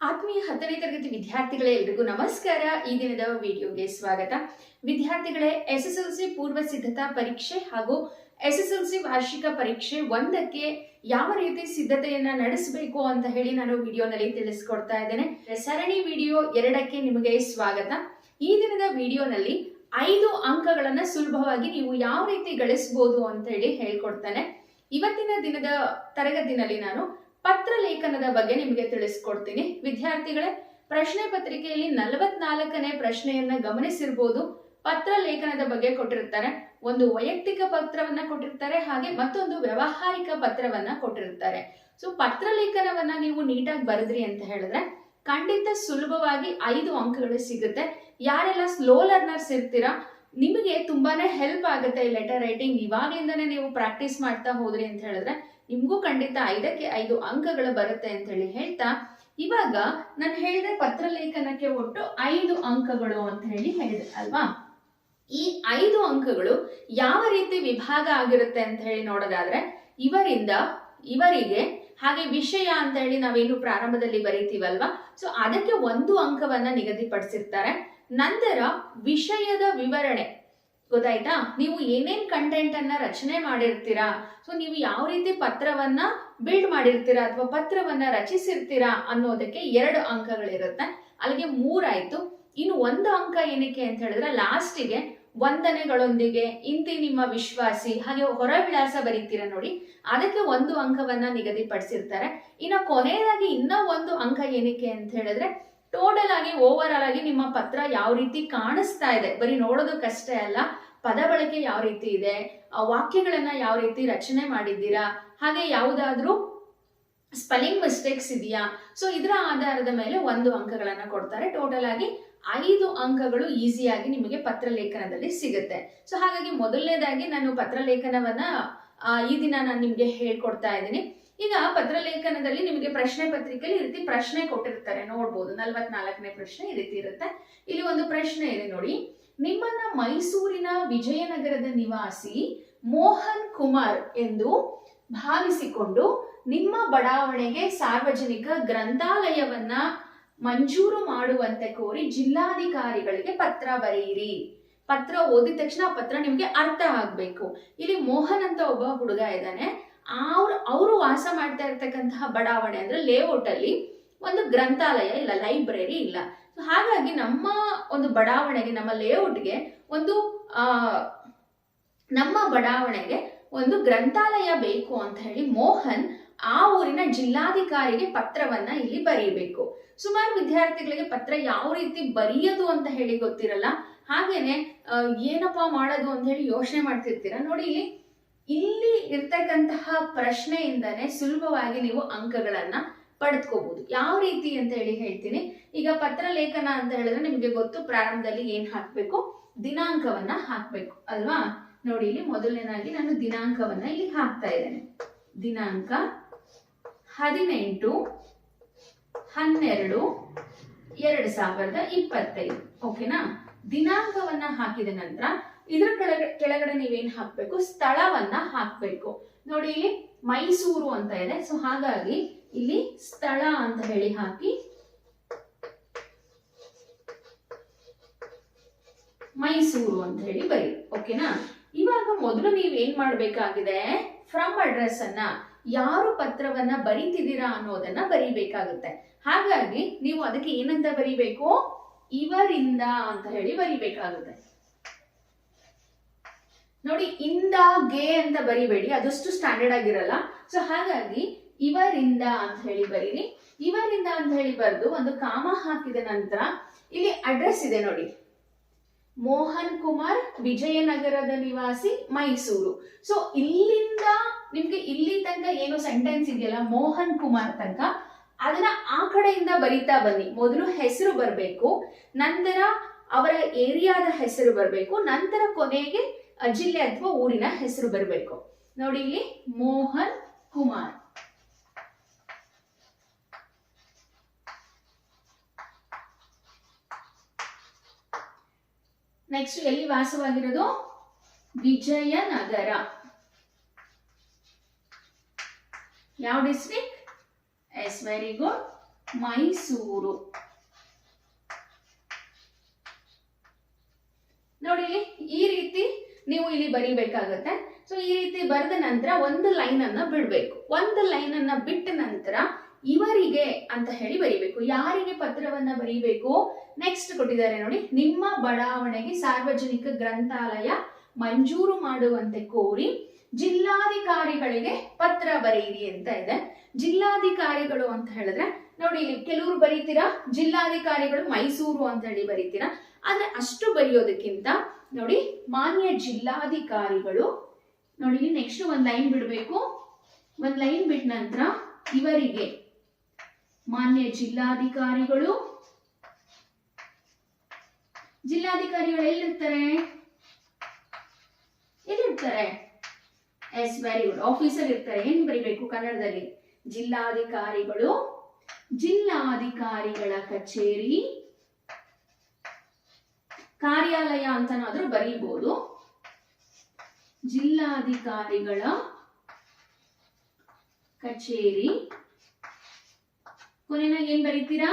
ಆತ್ಮೀಯ 10ನೇ ತರಗತಿ ವಿದ್ಯಾರ್ಥಿಗಳೇ, ಎಲ್ರಿಗೂ ನಮಸ್ಕಾರ. ಈ ದಿನದ ವಿಡಿಯೋಗೆ ಸ್ವಾಗತ. ವಿದ್ಯಾರ್ಥಿಗಳೇ, ಎಸ್ಎಸ್ಎಲ್ಸಿ ಪೂರ್ವ ಸಿದ್ಧತಾ ಪರೀಕ್ಷೆ ಹಾಗೂ ಎಸ್ಎಸ್ಎಲ್ಸಿ ವಾರ್ಷಿಕ ಪರೀಕ್ಷೆ 1ಕ್ಕೆ ಯಾವ ರೀತಿ ಸಿದ್ಧತೆಯನ್ನ ನಡೆಸಬೇಕು ಅಂತ ಹೇಳಿ ನಾನು ವಿಡಿಯೋನಲ್ಲಿ ತಿಳಿಸ್ಕೊಡ್ತಾ ಇದ್ದೇನೆ. ಸರಣಿ ವಿಡಿಯೋ 2ಕ್ಕೆ ನಿಮಗೆ ಸ್ವಾಗತ. ಈ ದಿನದ ವಿಡಿಯೋನಲ್ಲಿ 5 ಅಂಕಗಳನ್ನ ಸುಲಭವಾಗಿ ನೀವು ಯಾವ ರೀತಿ ಗಳಿಸಬಹುದು ಅಂತ ಹೇಳಿ ಹೇಳ್ಕೊಡ್ತಾನೆ. ಇವತ್ತಿನ ದಿನದ ತರಗತಿನಲ್ಲಿ ನಾನು ಪತ್ರ ಲೇಖನದ ಬಗ್ಗೆ ನಿಮಗೆ ತಿಳಿಸ್ಕೊಡ್ತೀನಿ. ವಿದ್ಯಾರ್ಥಿಗಳೇ, ಪ್ರಶ್ನೆ ಪತ್ರಿಕೆಯಲ್ಲಿ 44ನೇ ಪ್ರಶ್ನೆಯನ್ನ ಗಮನಿಸಿರ್ಬೋದು. ಪತ್ರ ಲೇಖನದ ಬಗ್ಗೆ ಕೊಟ್ಟಿರ್ತಾರೆ. ಒಂದು ವೈಯಕ್ತಿಕ ಪತ್ರವನ್ನ ಕೊಟ್ಟಿರ್ತಾರೆ, ಹಾಗೆ ಮತ್ತೊಂದು ವ್ಯಾವಹಾರಿಕ ಪತ್ರವನ್ನ ಕೊಟ್ಟಿರ್ತಾರೆ. ಸೊ ಪತ್ರ ಲೇಖನವನ್ನ ನೀವು ನೀಟಾಗಿ ಬರೆದ್ರಿ ಅಂತ ಹೇಳಿದ್ರೆ ಖಂಡಿತ ಸುಲಭವಾಗಿ 5 ಅಂಕಗಳು ಸಿಗುತ್ತೆ. ಯಾರೆಲ್ಲ ಸ್ಲೋ ಲರ್ನರ್ಸ್ ಇರ್ತೀರಾ, ನಿಮಗೆ ತುಂಬಾನೇ ಹೆಲ್ಪ್ ಆಗುತ್ತೆ ಈ ಲೆಟರ್ ರೈಟಿಂಗ್. ಇವಾಗಲಿಂದನೇ ನೀವು ಪ್ರಾಕ್ಟೀಸ್ ಮಾಡ್ತಾ ಹೋದ್ರಿ ಅಂತ ಹೇಳಿದ್ರೆ ನಿಮ್ಗೂ ಖಂಡಿತ 5ಕ್ಕೆ 5 ಅಂಕಗಳು ಬರುತ್ತೆ ಅಂತ ಹೇಳಿ ಹೇಳ್ತಾ, ಇವಾಗ ನಾನು ಹೇಳಿದೆ ಪತ್ರ ಲೇಖನಕ್ಕೆ ಒಟ್ಟು 5 ಅಂಕಗಳು ಅಂತ ಹೇಳಿ ಹೇಳಿದೆ ಅಲ್ವಾ. ಈ 5 ಅಂಕಗಳು ಯಾವ ರೀತಿ ವಿಭಾಗ ಆಗಿರುತ್ತೆ ಅಂತ ಹೇಳಿ ನೋಡೋದಾದ್ರೆ, ಇವರಿಂದ ಇವರಿಗೆ, ಹಾಗೆ ವಿಷಯ ಅಂತ ಹೇಳಿ ನಾವೇನು ಪ್ರಾರಂಭದಲ್ಲಿ ಬರೀತೀವಲ್ವಾ, ಸೊ ಅದಕ್ಕೆ 1 ಅಂಕವನ್ನ ನಿಗದಿಪಡಿಸಿರ್ತಾರೆ. ನಂತರ ವಿಷಯದ ವಿವರಣೆ, ಗೊತ್ತಾಯ್ತಾ, ನೀವು ಏನೇನ್ ಕಂಟೆಂಟ್ ಅನ್ನ ರಚನೆ ಮಾಡಿರ್ತೀರಾ, ಸೊ ನೀವು ಯಾವ ರೀತಿ ಪತ್ರವನ್ನ ಬಿಲ್ಡ್ ಮಾಡಿರ್ತೀರಾ ಅಥವಾ ಪತ್ರವನ್ನ ರಚಿಸಿರ್ತೀರಾ ಅನ್ನೋದಕ್ಕೆ 2 ಅಂಕಗಳಿರುತ್ತೆ. ಅಲ್ಲಿಗೆ 3 ಆಯ್ತು. ಇನ್ನು 1 ಅಂಕ ಏನಕ್ಕೆ ಅಂತ ಹೇಳಿದ್ರೆ, ಲಾಸ್ಟಿಗೆ ವಂದನೆಗಳೊಂದಿಗೆ ಇಂತಿ ನಿಮ್ಮ ವಿಶ್ವಾಸಿ, ಹಾಗೆ ಹೊರ ವಿಳಾಸ ಬರೀತೀರಾ ನೋಡಿ, ಅದಕ್ಕೆ 1 ಅಂಕವನ್ನ ನಿಗದಿಪಡಿಸಿರ್ತಾರೆ. ಇನ್ನು ಕೊನೆಯದಾಗಿ ಇನ್ನ 1 ಅಂಕ ಏನಕ್ಕೆ ಅಂತ ಹೇಳಿದ್ರೆ, ಟೋಟಲ್ ಆಗಿ ಓವರ್ ಆಲ್ ಆಗಿ ನಿಮ್ಮ ಪತ್ರ ಯಾವ ರೀತಿ ಕಾಣಿಸ್ತಾ ಇದೆ, ಬರೀ ನೋಡೋದಕ್ಕಷ್ಟೇ ಅಲ್ಲ, ಪದ ಬಳಕೆ ಯಾವ ರೀತಿ ಇದೆ, ವಾಕ್ಯಗಳನ್ನ ಯಾವ ರೀತಿ ರಚನೆ ಮಾಡಿದ್ದೀರಾ, ಹಾಗೆ ಯಾವುದಾದ್ರೂ ಸ್ಪೆಲ್ಲಿಂಗ್ ಮಿಸ್ಟೇಕ್ಸ್ ಇದೆಯಾ, ಸೊ ಇದರ ಆಧಾರದ ಮೇಲೆ 1 ಅಂಕಗಳನ್ನ ಕೊಡ್ತಾರೆ. ಟೋಟಲ್ ಆಗಿ 5 ಅಂಕಗಳು ಈಸಿಯಾಗಿ ನಿಮಗೆ ಪತ್ರ ಲೇಖನದಲ್ಲಿ ಸಿಗುತ್ತೆ. ಸೊ ಹಾಗಾಗಿ ಮೊದಲನೇದಾಗಿ ನಾನು ಪತ್ರ ಲೇಖನವನ್ನ ಈ ದಿನ ನಾನು ನಿಮ್ಗೆ ಹೇಳ್ಕೊಡ್ತಾ ಇದ್ದೀನಿ. ಈಗ ಪತ್ರ ಲೇಖನದಲ್ಲಿ ನಿಮಗೆ ಪ್ರಶ್ನೆ ಪತ್ರಿಕೆಯಲ್ಲಿ ಈ ರೀತಿ ಪ್ರಶ್ನೆ ಕೊಟ್ಟಿರ್ತಾರೆ, ನೋಡ್ಬೋದು. 44ನೇ ಪ್ರಶ್ನೆ ಈ ರೀತಿ ಇರುತ್ತೆ. ಇಲ್ಲಿ ಒಂದು ಪ್ರಶ್ನೆ ಇದೆ ನೋಡಿ, ನಿಮ್ಮನ್ನ ಮೈಸೂರಿನ ವಿಜಯನಗರದ ನಿವಾಸಿ ಮೋಹನ್ ಕುಮಾರ್ ಎಂದು ಭಾವಿಸಿಕೊಂಡು ನಿಮ್ಮ ಬಡಾವಣೆಗೆ ಸಾರ್ವಜನಿಕ ಗ್ರಂಥಾಲಯವನ್ನ ಮಂಜೂರು ಮಾಡುವಂತೆ ಕೋರಿ ಜಿಲ್ಲಾಧಿಕಾರಿಗಳಿಗೆ ಪತ್ರ ಬರೆಯಿರಿ. ಪತ್ರ ಓದಿದ ತಕ್ಷಣ ಆ ಪತ್ರ ನಿಮ್ಗೆ ಅರ್ಥ ಆಗ್ಬೇಕು. ಇಲ್ಲಿ ಮೋಹನ್ ಅಂತ ಒಬ್ಬ ಹುಡುಗ ಇದ್ದಾನೆ. ಅವರು ವಾಸ ಮಾಡ್ತಾ ಇರ್ತಕ್ಕಂತಹ ಬಡಾವಣೆ ಅಂದ್ರೆ ಲೇಔಟ್ ಅಲ್ಲಿ ಒಂದು ಗ್ರಂಥಾಲಯ ಇಲ್ಲ, ಲೈಬ್ರರಿ ಇಲ್ಲ. ಹಾಗಾಗಿ ನಮ್ಮ ಒಂದು ಬಡಾವಣೆಗೆ, ನಮ್ಮ ಲೇಔಟ್ಗೆ ನಮ್ಮ ಬಡಾವಣೆಗೆ ಒಂದು ಗ್ರಂಥಾಲಯ ಬೇಕು ಅಂತ ಹೇಳಿ ಮೋಹನ್ ಆ ಊರಿನ ಜಿಲ್ಲಾಧಿಕಾರಿಗೆ ಪತ್ರವನ್ನ ಇಲ್ಲಿ ಬರೀಬೇಕು. ಸುಮಾರು ವಿದ್ಯಾರ್ಥಿಗಳಿಗೆ ಪತ್ರ ಯಾವ ರೀತಿ ಬರೆಯೋದು ಅಂತ ಹೇಳಿ ಗೊತ್ತಿರಲ್ಲ. ಹಾಗೇನೆ ಏನಪ್ಪಾ ಮಾಡೋದು ಅಂತ ಹೇಳಿ ಯೋಚನೆ ಮಾಡ್ತಿರ್ತೀರಾ ನೋಡಿ. ಇಲ್ಲಿ ಇರ್ತಕ್ಕಂತಹ ಪ್ರಶ್ನೆಯಿಂದನೇ ಸುಲಭವಾಗಿ ನೀವು ಅಂಕಗಳನ್ನ ಪಡೆದುಕೋಬಹುದು. ಯಾವ ರೀತಿ ಅಂತ ಹೇಳಿ ಹೇಳ್ತೀನಿ. ಈಗ ಪತ್ರ ಲೇಖನ ಅಂತ ಹೇಳಿದ್ರೆ ನಿಮ್ಗೆ ಗೊತ್ತು, ಪ್ರಾರಂಭದಲ್ಲಿ ಏನ್ ಹಾಕ್ಬೇಕು, ದಿನಾಂಕವನ್ನ ಹಾಕ್ಬೇಕು ಅಲ್ವಾ. ನೋಡಿ, ಇಲ್ಲಿ ಮೊದಲನೇದಾಗಿ ನಾನು ದಿನಾಂಕವನ್ನ ಇಲ್ಲಿ ಹಾಕ್ತಾ ಇದ್ದೇನೆ. ದಿನಾಂಕ 18/12/2025. ಓಕೆನಾ. ದಿನಾಂಕವನ್ನ ಹಾಕಿದ ನಂತರ ಇದ್ರ ಕೆಳಗಡೆ ನೀವೇನ್ ಹಾಕ್ಬೇಕು, ಸ್ಥಳವನ್ನ ಹಾಕ್ಬೇಕು. ನೋಡಿ, ಇಲ್ಲಿ ಮೈಸೂರು ಅಂತ ಇದೆ. ಸೊ ಹಾಗಾಗಿ ಇಲ್ಲಿ ಸ್ಥಳ ಅಂತ ಹೇಳಿ ಹಾಕಿ ಮೈಸೂರು ಅಂತ ಹೇಳಿ ಬರೀ. ಓಕೆನಾ. ಇವಾಗ ಮೊದಲು ನೀವೇನ್ ಮಾಡ್ಬೇಕಾಗಿದೆ, ಫ್ರಮ್ ಅಡ್ರೆಸ್ ಅನ್ನ, ಯಾರು ಪತ್ರವನ್ನ ಬರೀತಿದ್ದೀರಾ ಅನ್ನೋದನ್ನ ಬರೀಬೇಕಾಗುತ್ತೆ. ಹಾಗಾಗಿ ನೀವು ಅದಕ್ಕೆ ಏನಂತ ಬರೀಬೇಕು, ಇವರಿಂದ ಅಂತ ಹೇಳಿ ಬರೀಬೇಕಾಗುತ್ತೆ. ನೋಡಿ, ಇಂದ ಗೆ ಅಂತ ಬರಿಬೇಡಿ, ಅದಷ್ಟು ಸ್ಟ್ಯಾಂಡರ್ಡ್ ಆಗಿರಲ್ಲ. ಸೊ ಹಾಗಾಗಿ ಇವರಿಂದ ಅಂತ ಹೇಳಿ ಬರೀರಿ. ಇವರಿಂದ ಅಂತ ಹೇಳಿ ಬರೆದು ಒಂದು ಕಾಮ ಹಾಕಿದ ನಂತರ ಇಲ್ಲಿ ಅಡ್ರೆಸ್ ಇದೆ ನೋಡಿ, ಮೋಹನ್ ಕುಮಾರ್ ವಿಜಯನಗರದ ನಿವಾಸಿ ಮೈಸೂರು. ಸೊ ಇಲ್ಲಿಂದ ನಿಮ್ಗೆ ಇಲ್ಲಿ ತನಕ ಏನು ಸೆಂಟೆನ್ಸ್ ಇದೆಯಲ್ಲ ಮೋಹನ್ ಕುಮಾರ್ ತನಕ, ಅದನ್ನ ಆ ಕಡೆಯಿಂದ ಬರೀತಾ ಬನ್ನಿ. ಮೊದಲು ಹೆಸರು ಬರಬೇಕು, ನಂತರ ಅವರ ಏರಿಯಾದ ಹೆಸರು ಬರಬೇಕು, ನಂತರ ಕೊನೆಗೆ ಜಿಲ್ಲೆ ಅಥವಾ ಊರಿನ ಹೆಸರು ಬರಬೇಕು. ನೋಡಿ, ಇಲ್ಲಿ ಮೋಹನ್ ಕುಮಾರ್. ನೆಕ್ಸ್ಟ್ ಎಲ್ಲಿ ವಾಸವಾಗಿರೋದು, ವಿಜಯನಗರ. ಯಾವ district? Yes, very good, Mysuru. ನೋಡಿ ಇಲ್ಲಿ ಈ ರೀತಿ ನೀವು ಇಲ್ಲಿ ಬರೀಬೇಕಾಗತ್ತೆ. ಸೊ ಈ ರೀತಿ ಬರೆದ ನಂತರ ಒಂದು ಲೈನ್ ಅನ್ನ ಬಿಡ್ಬೇಕು. ಒಂದು ಲೈನ್ ಅನ್ನ ಬಿಟ್ಟ ನಂತರ ಇವರಿಗೆ ಅಂತ ಹೇಳಿ ಬರೀಬೇಕು. ಯಾರಿಗೆ ಪತ್ರವನ್ನ ಬರೀಬೇಕು? ನೆಕ್ಸ್ಟ್ ಕೊಟ್ಟಿದ್ದಾರೆ ನೋಡಿ, ನಿಮ್ಮ ಬಡಾವಣೆಗೆ ಸಾರ್ವಜನಿಕ ಗ್ರಂಥಾಲಯ ಮಂಜೂರು ಮಾಡುವಂತೆ ಕೋರಿ ಜಿಲ್ಲಾಧಿಕಾರಿಗಳಿಗೆ ಪತ್ರ ಬರೆಯಿರಿ ಅಂತ ಇದೆ. ಜಿಲ್ಲಾಧಿಕಾರಿಗಳು ಅಂತ ಹೇಳಿದ್ರೆ ನೋಡಿ, ಇಲ್ಲಿ ಕೆಲವರು ಬರೀತೀರಾ ಜಿಲ್ಲಾಧಿಕಾರಿಗಳು ಮೈಸೂರು ಅಂತ ಹೇಳಿ ಬರೀತೀರಾ. ಆದ್ರೆ ಅಷ್ಟು ಬರೆಯೋದಕ್ಕಿಂತ ನೋಡಿ, ಮಾನ್ಯ ಜಿಲ್ಲಾಧಿಕಾರಿಗಳು ನೋಡಿ, ಇಲ್ಲಿ ನೆಕ್ಸ್ಟ್ ಒಂದ್ ಲೈನ್ ಬಿಡ್ಬೇಕು. ಒಂದ್ ಲೈನ್ ಬಿಟ್ಟ ನಂತರ ಇವರಿಗೆ ಮಾನ್ಯ ಜಿಲ್ಲಾಧಿಕಾರಿಗಳು. ಜಿಲ್ಲಾಧಿಕಾರಿಗಳು ಎಲ್ಲಿರ್ತಾರೆ? ಎಲ್ಲಿರ್ತಾರೆ? ಎಸ್, ವೆರಿ ಗುಡ್, ಆಫೀಸರ್ ಇರ್ತಾರೆ. ಏನ್ ಬರಿಬೇಕು ಕನ್ನಡದಲ್ಲಿ? ಜಿಲ್ಲಾಧಿಕಾರಿಗಳು, ಜಿಲ್ಲಾಧಿಕಾರಿಗಳ ಕಚೇರಿ, ಕಾರ್ಯಾಲಯ ಅಂತನಾದ್ರೂ ಬರೀಬಹುದು. ಜಿಲ್ಲಾಧಿಕಾರಿಗಳ ಕಚೇರಿ, ಕೊನೆಯಾಗಿ ಏನ್ ಬರೀತೀರಾ?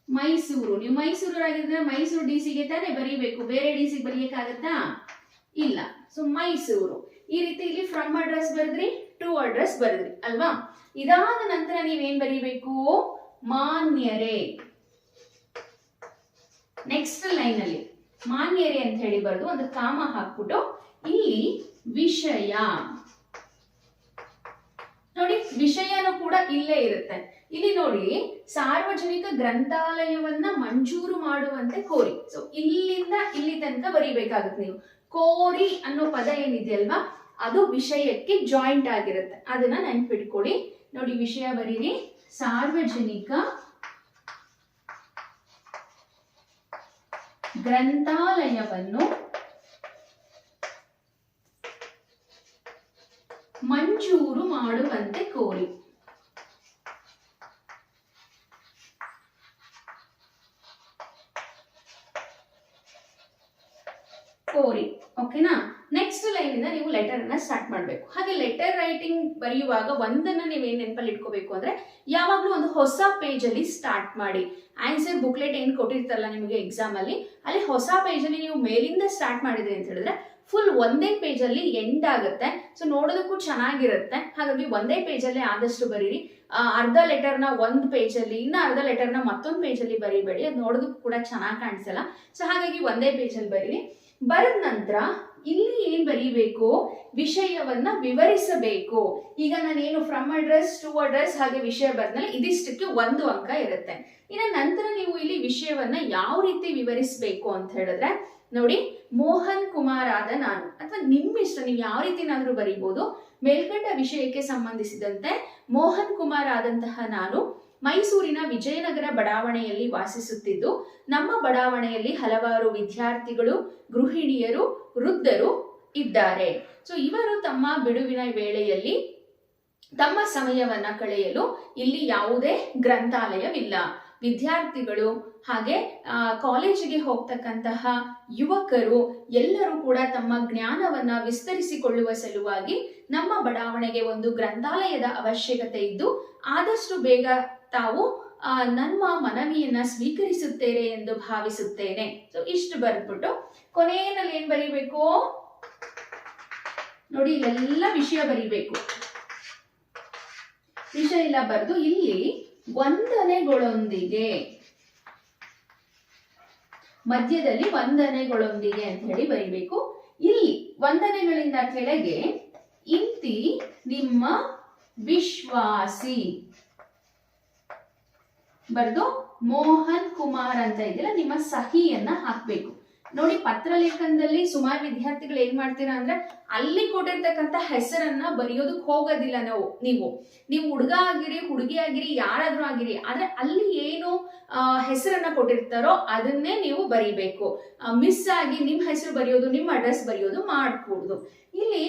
ಮೈಸೂರು. ನೀವು ಮೈಸೂರಾಗಿದ್ರೆ ಮೈಸೂರು ಡಿಸಿಗೆ ತಾನೇ ಬರೀಬೇಕು, ಬೇರೆ ಡಿಸಿ ಬರೆಯಕ್ಕಾಗತ್ತಾ? ಇಲ್ಲ. ಸೊ ಮೈಸೂರು. ಈ ರೀತಿ ಇಲ್ಲಿ ಫ್ರಮ್ ಅಡ್ರೆಸ್ ಬರೆದ್ರಿ, ಟು ಅಡ್ರೆಸ್ ಬರೆದ್ರಿ ಅಲ್ವಾ? ಇದಾದ ನಂತರ ನೀವೇನ್ ಬರೀಬೇಕು? ಮಾನ್ಯರೇ. ನೆಕ್ಸ್ಟ್ ಲೈನ್ ಅಲ್ಲಿ ಮಾನ್ಯರೇ ಅಂತ ಹೇಳಿ ಬರೆದು ಒಂದು ಕಾಮ ಹಾಕ್ಬಿಟ್ಟು ಇಲ್ಲಿ ವಿಷಯ ನೋಡಿ, ವಿಷಯನೂ ಕೂಡ ಇಲ್ಲೇ ಇರುತ್ತೆ. ಇಲ್ಲಿ ನೋಡಿ, ಸಾರ್ವಜನಿಕ ಗ್ರಂಥಾಲಯವನ್ನ ಮಂಜೂರು ಮಾಡುವಂತೆ ಕೋರಿ. ಸೊ ಇಲ್ಲಿಂದ ಇಲ್ಲಿ ತನಕ ಬರೀಬೇಕಾಗುತ್ತೆ ನೀವು. ಕೋರಿ ಅನ್ನೋ ಪದ ಏನಿದೆಯಲ್ವಾ, ಅದು ವಿಷಯಕ್ಕೆ ಜಾಯಿಂಟ್ ಆಗಿರುತ್ತೆ. ಅದನ್ನ ನೆನ್ಪಿಟ್ಕೊಳ್ಳಿ. ನೋಡಿ, ವಿಷಯ ಬರೀರಿ, ಸಾರ್ವಜನಿಕ ಗ್ರಂಥಾಲಯವನ್ನು ಮಂಜೂರು ಮಾಡುವಂತೆ ಕೋರಿ. ಓಕೆನಾ? ನೆಕ್ಸ್ಟ್ ಲೈನ್ ಇಂದ ನೀವು ಲೆಟರ್ ಅನ್ನ ಸ್ಟಾರ್ಟ್ ಮಾಡಬೇಕು. ಹಾಗೆ ಲೆಟರ್ ರೈಟಿಂಗ್ ಬರೆಯುವಾಗ ಒಂದನ್ನ ನೀವೇನ್ ನೆನಪಲ್ಲಿ ಇಟ್ಕೋಬೇಕು ಅಂದ್ರೆ, ಯಾವಾಗ್ಲೂ ಒಂದು ಹೊಸ ಪೇಜ್ ಅಲ್ಲಿ ಸ್ಟಾರ್ಟ್ ಮಾಡಿ. ಆನ್ಸರ್ ಬುಕ್ಲೆಟ್ ಏನ್ ಕೊಟ್ಟಿರ್ತಾರಲ್ಲ ನಿಮಗೆ ಎಕ್ಸಾಮ್ ಅಲ್ಲಿ, ಅಲ್ಲಿ ಹೊಸ ಪೇಜ್ ಅಲ್ಲಿ ನೀವು ಮೇಲಿಂದ ಸ್ಟಾರ್ಟ್ ಮಾಡಿದ್ರಿ ಅಂತ ಹೇಳಿದ್ರೆ ಫುಲ್ ಒಂದೇ ಪೇಜ್ ಅಲ್ಲಿ ಎಂಡ್ ಆಗುತ್ತೆ. ಸೊ ನೋಡೋದಕ್ಕೂ ಚೆನ್ನಾಗಿರುತ್ತೆ. ಹಾಗಾಗಿ ಒಂದೇ ಪೇಜ್ ಅಲ್ಲಿ ಆದಷ್ಟು ಬರೀರಿ. ಅರ್ಧ ಲೆಟರ್ನ ಒಂದ್ ಪೇಜ್ ಅಲ್ಲಿ, ಇನ್ನ ಅರ್ಧ ಲೆಟರ್ನ ಮತ್ತೊಂದು ಪೇಜ್ ಅಲ್ಲಿ ಬರೀಬೇಡಿ, ಅದು ನೋಡೋದಕ್ಕೂ ಕೂಡ ಚೆನ್ನಾಗಿ ಕಾಣಿಸಲ್ಲ. ಸೊ ಹಾಗಾಗಿ ಒಂದೇ ಪೇಜ್ ಅಲ್ಲಿ ಬರೀರಿ. ಬರೆದ ನಂತರ ಇಲ್ಲಿ ಏನ್ ಬರೀಬೇಕು? ವಿಷಯವನ್ನ ವಿವರಿಸಬೇಕು. ಈಗ ನಾನೇನು ಫ್ರಮ್ ಅಡ್ರೆಸ್, ಟು ಅಡ್ರೆಸ್ ಹಾಗೆ ವಿಷಯ ಬರೆದ್ಮೇಲೆ ಇದಿಷ್ಟಕ್ಕೆ 1 ಅಂಕ ಇರುತ್ತೆ. ಇನ್ನು ನಂತರ ನೀವು ಇಲ್ಲಿ ವಿಷಯವನ್ನ ಯಾವ ರೀತಿ ವಿವರಿಸಬೇಕು ಅಂತ ಹೇಳಿದ್ರೆ ನೋಡಿ, ಮೋಹನ್ ಕುಮಾರ್ ಆದ ನಾನು, ಅಥವಾ ನಿಮ್ಮ ಇಷ್ಟ, ನೀವು ಯಾವ ರೀತಿನಾದ್ರೂ ಬರೀಬಹುದು. ಮೇಲ್ಕಂಡ ವಿಷಯಕ್ಕೆ ಸಂಬಂಧಿಸಿದಂತೆ ಮೋಹನ್ ಕುಮಾರ್ ಆದಂತಹ ನಾನು ಮೈಸೂರಿನ ವಿಜಯನಗರ ಬಡಾವಣೆಯಲ್ಲಿ ವಾಸಿಸುತ್ತಿದ್ದು, ನಮ್ಮ ಬಡಾವಣೆಯಲ್ಲಿ ಹಲವಾರು ವಿದ್ಯಾರ್ಥಿಗಳು, ಗೃಹಿಣಿಯರು, ವೃದ್ಧರು ಇದ್ದಾರೆ. ಸೊ ಇವರು ತಮ್ಮ ಬಿಡುವಿನ ವೇಳೆಯಲ್ಲಿ ತಮ್ಮ ಸಮಯವನ್ನ ಕಳೆಯಲು ಇಲ್ಲಿ ಯಾವುದೇ ಗ್ರಂಥಾಲಯವಿಲ್ಲ. ವಿದ್ಯಾರ್ಥಿಗಳು ಹಾಗೆ ಕಾಲೇಜಿಗೆ ಹೋಗ್ತಕ್ಕಂತಹ ಯುವಕರು ಎಲ್ಲರೂ ಕೂಡ ತಮ್ಮ ಜ್ಞಾನವನ್ನ ವಿಸ್ತರಿಸಿಕೊಳ್ಳುವ ಸಲುವಾಗಿ ನಮ್ಮ ಬಡಾವಣೆಗೆ ಒಂದು ಗ್ರಂಥಾಲಯದ ಅವಶ್ಯಕತೆ ಇದ್ದು, ಆದಷ್ಟು ಬೇಗ ತಾವು ನಮ್ಮ ಮನವಿಯನ್ನ ಸ್ವೀಕರಿಸುತ್ತೇನೆ ಎಂದು ಭಾವಿಸುತ್ತೇನೆ. ಸೊ ಇಷ್ಟು ಬರ್ದ್ಬಿಟ್ಟು ಕೊನೆಯಲ್ಲಿ ಏನ್ ಬರೀಬೇಕು ನೋಡಿ, ಇಲ್ಲೆಲ್ಲ ವಿಷಯ ಬರೀಬೇಕು. ವಿಷಯ ಇಲ್ಲ ಬರೆದು ಇಲ್ಲಿ ವಂದನೆಗಳೊಂದಿಗೆ, ಮಧ್ಯದಲ್ಲಿ ವಂದನೆಗಳೊಂದಿಗೆ ಅಂತ ಹೇಳಿ ಬರೀಬೇಕು. ಇಲ್ಲಿ ವಂದನೆಗಳಿಂದ ಕೆಳಗೆ ಇಂತಿ ನಿಮ್ಮ ವಿಶ್ವಾಸಿ ಬರೆದು ಮೋಹನ್ ಕುಮಾರ್ ಅಂತ ಇದೆಯಲ್ಲ, ನಿಮ್ಮ ಸಹಿಯನ್ನ ಹಾಕ್ಬೇಕು. ನೋಡಿ, ಪತ್ರ ಲೇಖನದಲ್ಲಿ ಸುಮಾರು ವಿದ್ಯಾರ್ಥಿಗಳು ಏನ್ ಮಾಡ್ತೀರಾ ಅಂದ್ರೆ, ಅಲ್ಲಿ ಕೊಟ್ಟಿರ್ತಕ್ಕಂಥ ಹೆಸರನ್ನ ಬರೆಯೋದಕ್ಕೆ ಹೋಗೋದಿಲ್ಲ. ನೀವು ಹುಡುಗ ಆಗಿರಿ, ಹುಡುಗಿ ಆಗಿರಿ, ಯಾರಾದ್ರೂ ಆಗಿರಿ, ಆದ್ರೆ ಅಲ್ಲಿ ಏನು ಹೆಸರನ್ನ ಕೊಟ್ಟಿರ್ತಾರೋ ಅದನ್ನೇ ನೀವು ಬರೀಬೇಕು. ಮಿಸ್ ಆಗಿ ನಿಮ್ ಹೆಸರು ಬರೆಯೋದು, ನಿಮ್ಮ ಅಡ್ರೆಸ್ ಬರೆಯೋದು ಮಾಡ್ಕೊಡುದು. ಇಲ್ಲಿ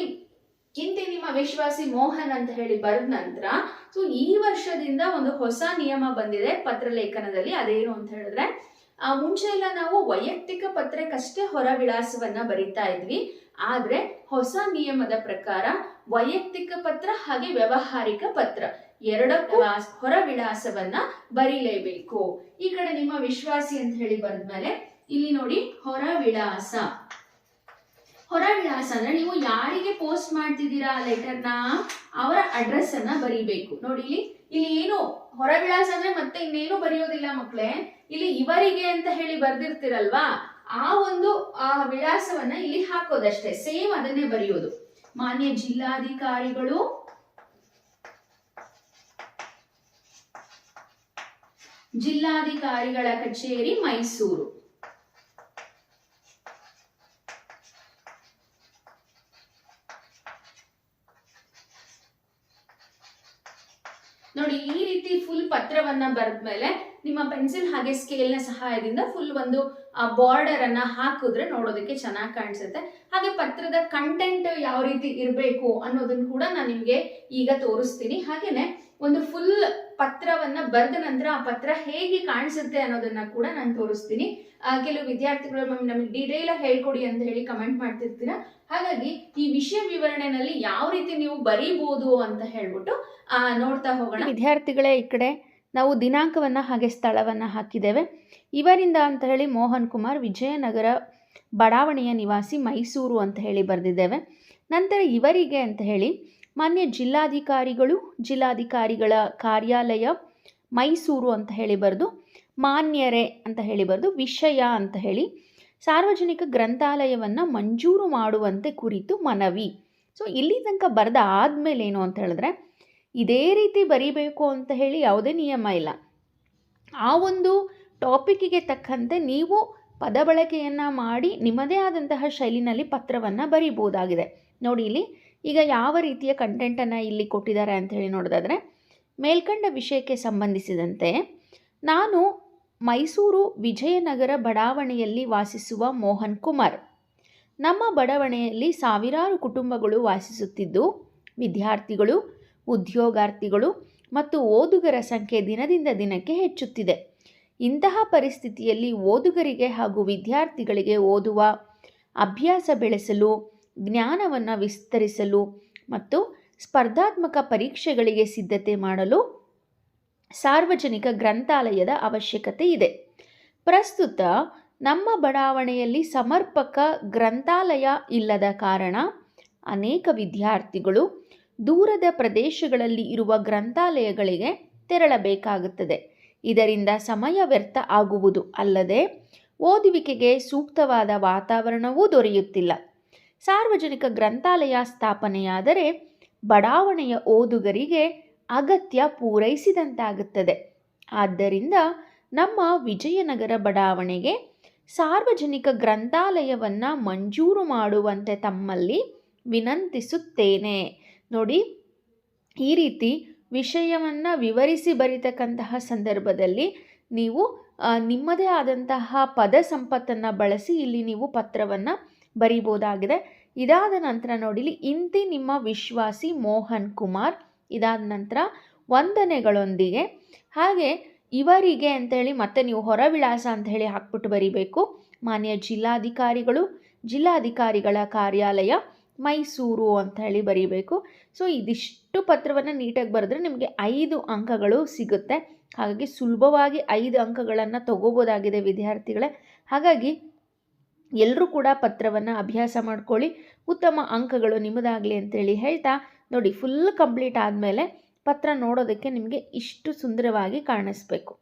ಇಂತಿ ನಿಮ್ಮ ವಿಶ್ವಾಸಿ ಮೋಹನ್ ಅಂತ ಹೇಳಿ ಬರೆದ ನಂತರ, ಸೊ ಈ ವರ್ಷದಿಂದ ಒಂದು ಹೊಸ ನಿಯಮ ಬಂದಿದೆ ಪತ್ರಲೇಖನದಲ್ಲಿ. ಅದೇನು ಅಂತ ಹೇಳಿದ್ರೆ, ಮುಂಚೆ ಎಲ್ಲ ನಾವು ವೈಯಕ್ತಿಕ ಪತ್ರಕ್ಕಷ್ಟೇ ಹೊರ ವಿಳಾಸವನ್ನ ಬರಿತಾ ಇದ್ವಿ. ಆದ್ರೆ ಹೊಸ ನಿಯಮದ ಪ್ರಕಾರ ವೈಯಕ್ತಿಕ ಪತ್ರ ಹಾಗೆ ವ್ಯವಹಾರಿಕ ಪತ್ರ ಎರಡಕ್ಕೂ ಹೊರ ವಿಳಾಸವನ್ನ ಬರೀಲೇಬೇಕು. ಈ ಕಡೆ ನಿಮ್ಮ ವಿಶ್ವಾಸಿ ಅಂತ ಹೇಳಿ ಬರೆದ್ಮೇಲೆ ಇಲ್ಲಿ ನೋಡಿ ಹೊರ ವಿಳಾಸ ಅಂದ್ರೆ ನೀವು ಯಾರಿಗೆ ಪೋಸ್ಟ್ ಮಾಡ್ತಿದ್ದೀರಾ ಲೆಟರ್ನ ಅವರ ಅಡ್ರೆಸ್ ಅನ್ನ ಬರೀಬೇಕು. ನೋಡಿ ಇಲ್ಲಿ ಏನು ಹೊರ ವಿಳಾಸ ಅಂದ್ರೆ ಮತ್ತೆ ಇನ್ನೇನು ಬರೆಯೋದಿಲ್ಲ ಮಕ್ಕಳೇ. ಇಲ್ಲಿ ಇವರಿಗೆ ಅಂತ ಹೇಳಿ ಬರ್ದಿರ್ತಿರಲ್ವಾ, ಆ ಒಂದು ವಿಳಾಸವನ್ನ ಇಲ್ಲಿ ಹಾಕೋದಷ್ಟೇ, ಸೇಮ್ ಅದನ್ನೇ ಬರೆಯೋದು. ಮಾನ್ಯ ಜಿಲ್ಲಾಧಿಕಾರಿಗಳು, ಜಿಲ್ಲಾಧಿಕಾರಿಗಳ ಕಚೇರಿ ಮೈಸೂರು. ನೋಡಿ ಈ ರೀತಿ ಫುಲ್ ಪತ್ರವನ್ನ ಬರೆದ್ಮೇಲೆ ನಿಮ್ಮ ಪೆನ್ಸಿಲ್ ಹಾಗೆ ಸ್ಕೇಲ್ ನ ಸಹಾಯದಿಂದ ಫುಲ್ ಒಂದು ಬಾರ್ಡರ್ ಅನ್ನ ಹಾಕಿದ್ರೆ ನೋಡೋದಕ್ಕೆ ಚೆನ್ನಾಗಿ ಕಾಣಿಸುತ್ತೆ. ಹಾಗೆ ಪತ್ರದ ಕಂಟೆಂಟ್ ಯಾವ ರೀತಿ ಇರಬೇಕು ಅನ್ನೋದನ್ನ ಕೂಡ ನಾನು ನಿಮ್ಗೆ ಈಗ ತೋರಿಸ್ತೀನಿ. ಹಾಗೇನೆ ಒಂದು ಫುಲ್ ಪತ್ರವನ್ನ ಬರೆದ ನಂತರ ಆ ಪತ್ರ ಹೇಗೆ ಕಾಣಿಸುತ್ತೆ ಅನ್ನೋದನ್ನ ಕೂಡ ನಾನು ತೋರಿಸ್ತೀನಿ. ಕೆಲವು ವಿದ್ಯಾರ್ಥಿಗಳು ನಮಗೆ ಡೀಟೇಲ್ ಹೇಳ್ಕೊಡಿ ಅಂತ ಹೇಳಿ ಕಮೆಂಟ್ ಮಾಡ್ತಿರ್ತೀರಾ. ಹಾಗಾಗಿ ಈ ವಿಷಯ ವಿವರಣೆನಲ್ಲಿ ಯಾವ ರೀತಿ ನೀವು ಬರೀಬಹುದು ಅಂತ ಹೇಳ್ಬಿಟ್ಟು ನೋಡ್ತಾ ಹೋಗೋಣ. ವಿದ್ಯಾರ್ಥಿಗಳೇ, ಈ ಕಡೆ ನಾವು ದಿನಾಂಕವನ್ನ ಹಾಗೆ ಸ್ಥಳವನ್ನ ಹಾಕಿದ್ದೇವೆ. ಇವರಿಂದ ಅಂತ ಹೇಳಿ ಮೋಹನ್ ಕುಮಾರ್, ವಿಜಯನಗರ ಬಡಾವಣೆಯ ನಿವಾಸಿ, ಮೈಸೂರು ಅಂತ ಹೇಳಿ ಬರೆದಿದ್ದೇವೆ. ನಂತರ ಇವರಿಗೆ ಅಂತ ಹೇಳಿ ಮಾನ್ಯ ಜಿಲ್ಲಾಧಿಕಾರಿಗಳು, ಜಿಲ್ಲಾಧಿಕಾರಿಗಳ ಕಾರ್ಯಾಲಯ ಮೈಸೂರು ಅಂತ ಹೇಳಿ ಬರೆದು, ಮಾನ್ಯರೇ ಅಂತ ಹೇಳಿ ಬರೆದು, ವಿಷಯ ಅಂತ ಹೇಳಿ ಸಾರ್ವಜನಿಕ ಗ್ರಂಥಾಲಯವನ್ನು ಮಂಜೂರು ಮಾಡುವಂತೆ ಕುರಿತು ಮನವಿ. ಸೊ ಇಲ್ಲಿ ತನಕ ಬರೆದ ಆದಮೇಲೆ ಏನು ಅಂತ ಹೇಳಿದ್ರೆ, ಇದೇ ರೀತಿ ಬರೀಬೇಕು ಅಂತ ಹೇಳಿ ಯಾವುದೇ ನಿಯಮ ಇಲ್ಲ. ಆ ಒಂದು ಟಾಪಿಕ್ಕಿಗೆ ತಕ್ಕಂತೆ ನೀವು ಪದ ಬಳಕೆಯನ್ನು ಮಾಡಿ ನಿಮ್ಮದೇ ಆದಂತಹ ಶೈಲಿನಲ್ಲಿ ಪತ್ರವನ್ನು ಬರೀಬಹುದಾಗಿದೆ. ನೋಡಿ ಇಲ್ಲಿ ಈಗ ಯಾವ ರೀತಿಯ ಕಂಟೆಂಟನ್ನು ಇಲ್ಲಿ ಕೊಟ್ಟಿದ್ದಾರೆ ಅಂತ ಹೇಳಿ ನೋಡೋದಾದರೆ, ಮೇಲ್ಕಂಡ ವಿಷಯಕ್ಕೆ ಸಂಬಂಧಿಸಿದಂತೆ ನಾನು ಮೈಸೂರು ವಿಜಯನಗರ ಬಡಾವಣೆಯಲ್ಲಿ ವಾಸಿಸುವ ಮೋಹನ್ ಕುಮಾರ್. ನಮ್ಮ ಬಡಾವಣೆಯಲ್ಲಿ ಸಾವಿರಾರು ಕುಟುಂಬಗಳು ವಾಸಿಸುತ್ತಿದ್ದು ವಿದ್ಯಾರ್ಥಿಗಳು, ಉದ್ಯೋಗಾರ್ಥಿಗಳು ಮತ್ತು ಓದುಗರ ಸಂಖ್ಯೆ ದಿನದಿಂದ ದಿನಕ್ಕೆ ಹೆಚ್ಚುತ್ತಿದೆ. ಇಂತಹ ಪರಿಸ್ಥಿತಿಯಲ್ಲಿ ಓದುಗರಿಗೆ ಹಾಗೂ ವಿದ್ಯಾರ್ಥಿಗಳಿಗೆ ಓದುವ ಅಭ್ಯಾಸ ಬೆಳೆಸಲು, ಜ್ಞಾನವನ್ನು ವಿಸ್ತರಿಸಲು ಮತ್ತು ಸ್ಪರ್ಧಾತ್ಮಕ ಪರೀಕ್ಷೆಗಳಿಗೆ ಸಿದ್ಧತೆ ಮಾಡಲು ಸಾರ್ವಜನಿಕ ಗ್ರಂಥಾಲಯದ ಅವಶ್ಯಕತೆ ಇದೆ. ಪ್ರಸ್ತುತ ನಮ್ಮ ಬಡಾವಣೆಯಲ್ಲಿ ಸಮರ್ಪಕ ಗ್ರಂಥಾಲಯ ಇಲ್ಲದ ಕಾರಣ ಅನೇಕ ವಿದ್ಯಾರ್ಥಿಗಳು ದೂರದ ಪ್ರದೇಶಗಳಲ್ಲಿ ಇರುವ ಗ್ರಂಥಾಲಯಗಳಿಗೆ ತೆರಳಬೇಕಾಗುತ್ತದೆ. ಇದರಿಂದ ಸಮಯ ವ್ಯರ್ಥ ಆಗುವುದು ಅಲ್ಲದೆ ಓದುವಿಕೆಗೆ ಸೂಕ್ತವಾದ ವಾತಾವರಣವೂ ದೊರೆಯುತ್ತಿಲ್ಲ. ಸಾರ್ವಜನಿಕ ಗ್ರಂಥಾಲಯ ಸ್ಥಾಪನೆಯಾದರೆ ಬಡಾವಣೆಯ ಓದುಗರಿಗೆ ಅಗತ್ಯ ಪೂರೈಸಿದಂತಾಗುತ್ತದೆ. ಆದ್ದರಿಂದ ನಮ್ಮ ವಿಜಯನಗರ ಬಡಾವಣೆಗೆ ಸಾರ್ವಜನಿಕ ಗ್ರಂಥಾಲಯವನ್ನು ಮಂಜೂರು ಮಾಡುವಂತೆ ತಮ್ಮಲ್ಲಿ ವಿನಂತಿಸುತ್ತೇನೆ. ನೋಡಿ, ಈ ರೀತಿ ವಿಷಯವನ್ನು ವಿವರಿಸಿ ಬರೀತಕ್ಕಂತಹ ಸಂದರ್ಭದಲ್ಲಿ ನೀವು ನಿಮ್ಮದೇ ಆದಂತಹ ಪದ ಸಂಪತ್ತನ್ನು ಬಳಸಿ ಇಲ್ಲಿ ನೀವು ಪತ್ರವನ್ನು ಬರೀಬೋದಾಗಿದೆ. ಇದಾದ ನಂತರ ನೋಡಿಲಿ, ಇಂತಿ ನಿಮ್ಮ ವಿಶ್ವಾಸಿ ಮೋಹನ್ ಕುಮಾರ್. ಇದಾದ ನಂತರ ವಂದನೆಗಳೊಂದಿಗೆ, ಹಾಗೆ ಇವರಿಗೆ ಅಂತೇಳಿ ಮತ್ತೆ ನೀವು ಹೊರ ವಿಳಾಸ ಅಂತ ಹೇಳಿ ಹಾಕ್ಬಿಟ್ಟು ಬರೀಬೇಕು. ಮಾನ್ಯ ಜಿಲ್ಲಾಧಿಕಾರಿಗಳು, ಜಿಲ್ಲಾಧಿಕಾರಿಗಳ ಕಾರ್ಯಾಲಯ ಮೈಸೂರು ಅಂತ ಹೇಳಿ ಬರೀಬೇಕು. ಸೊ ಇದಿಷ್ಟು ಪತ್ರವನ್ನು ನೀಟಾಗಿ ಬರೆದ್ರೆ ನಿಮಗೆ 5 ಅಂಕಗಳು ಸಿಗುತ್ತೆ. ಹಾಗಾಗಿ ಸುಲಭವಾಗಿ 5 ಅಂಕಗಳನ್ನು ತಗೋಬೋದಾಗಿದೆ ವಿದ್ಯಾರ್ಥಿಗಳೇ. ಹಾಗಾಗಿ ಎಲ್ಲರೂ ಕೂಡ ಪತ್ರವನ್ನು ಅಭ್ಯಾಸ ಮಾಡ್ಕೊಳ್ಳಿ, ಉತ್ತಮ ಅಂಕಗಳು ನಿಮ್ಮದಾಗಲಿ ಅಂತೇಳಿ ಹೇಳ್ತಾ, ನೋಡಿ ಫುಲ್ ಕಂಪ್ಲೀಟ್ ಆದಮೇಲೆ ಪತ್ರ ನೋಡೋದಕ್ಕೆ ನಿಮಗೆ ಇಷ್ಟು ಸುಂದರವಾಗಿ ಕಾಣಿಸ್ಬೇಕು.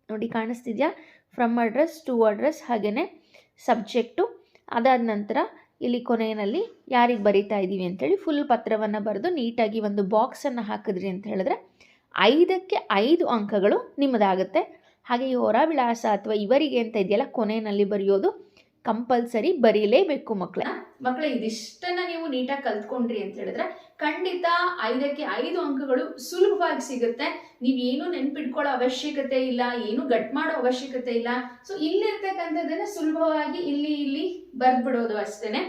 ನೋಡಿ ಕಾಣಿಸ್ತಿದೆಯಾ? ಫ್ರಮ್ ಅಡ್ರೆಸ್, ಟು ಅಡ್ರೆಸ್, ಹಾಗೆಯೇ ಸಬ್ಜೆಕ್ಟು. ಅದಾದ ನಂತರ ಇಲ್ಲಿ ಕೊನೆಯಲ್ಲಿ ಯಾರಿಗೆ ಬರಿತಾ ಇದ್ದೀವಿ ಅಂತೇಳಿ ಫುಲ್ ಪತ್ರವನ್ನು ಬರೆದು ನೀಟಾಗಿ ಒಂದು ಬಾಕ್ಸನ್ನು ಹಾಕಿದ್ರಿ ಅಂತ ಹೇಳಿದ್ರೆ 5ಕ್ಕೆ 5 ಅಂಕಗಳು ನಿಮ್ಮದಾಗುತ್ತೆ. ಹಾಗೆ ಈ ಹೊರ ವಿಳಾಸ ಅಥವಾ ಇವರಿಗೆ ಅಂತ ಇದೆಯಲ್ಲ ಕೊನೆಯಲ್ಲಿ ಬರೆಯೋದು ಕಂಪಲ್ಸರಿ ಬರೀಲೇಬೇಕು ಮಕ್ಕಳೇ. ಇದಿಷ್ಟನ್ನ ನೀವು ನೀಟಾಗಿ ಕಲ್ತ್ಕೊಂಡ್ರಿ ಅಂತ ಹೇಳಿದ್ರೆ ಖಂಡಿತ 5ಕ್ಕೆ 5 ಅಂಕಗಳು ಸುಲಭವಾಗಿ ಸಿಗುತ್ತೆ. ನೀವೇನು ನೆನ್ಪಿಟ್ಕೊಳ್ಳೋ ಅವಶ್ಯಕತೆ ಇಲ್ಲ, ಏನು ಗಟ್ ಮಾಡೋ ಅವಶ್ಯಕತೆ ಇಲ್ಲ. ಸೊ ಇಲ್ಲಿರ್ತಕ್ಕಂಥದ್ದನ್ನ ಸುಲಭವಾಗಿ ಇಲ್ಲಿ ಬರ್ದ್ಬಿಡೋದು ಅಷ್ಟೇನೆ.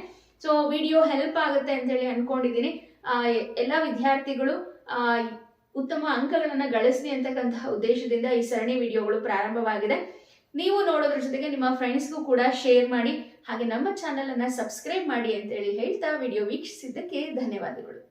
ಸೊ ವಿಡಿಯೋ ಹೆಲ್ಪ್ ಆಗುತ್ತೆ ಅಂತ ಹೇಳಿ ಅನ್ಕೊಂಡಿದ್ದೀನಿ. ಎಲ್ಲ ವಿದ್ಯಾರ್ಥಿಗಳು ಉತ್ತಮ ಅಂಕಗಳನ್ನ ಗಳಿಸ್ಲಿ ಅಂತಕ್ಕಂತಹ ಉದ್ದೇಶದಿಂದ ಈ ಸರಣಿ ವಿಡಿಯೋಗಳು ಪ್ರಾರಂಭವಾಗಿದೆ. ನೀವು ನೋಡೋದ್ರ ಜೊತೆಗೆ ನಿಮ್ಮ ಫ್ರೆಂಡ್ಸ್ಗೂ ಕೂಡ ಶೇರ್ ಮಾಡಿ, ಹಾಗೆ ನಮ್ಮ ಚಾನೆಲ್ ಅನ್ನ ಸಬ್ಸ್ಕ್ರೈಬ್ ಮಾಡಿ ಅಂತೇಳಿ ಹೇಳ್ತಾ ವಿಡಿಯೋ ವೀಕ್ಷಿಸಿದ್ದಕ್ಕೆ ಧನ್ಯವಾದಗಳು.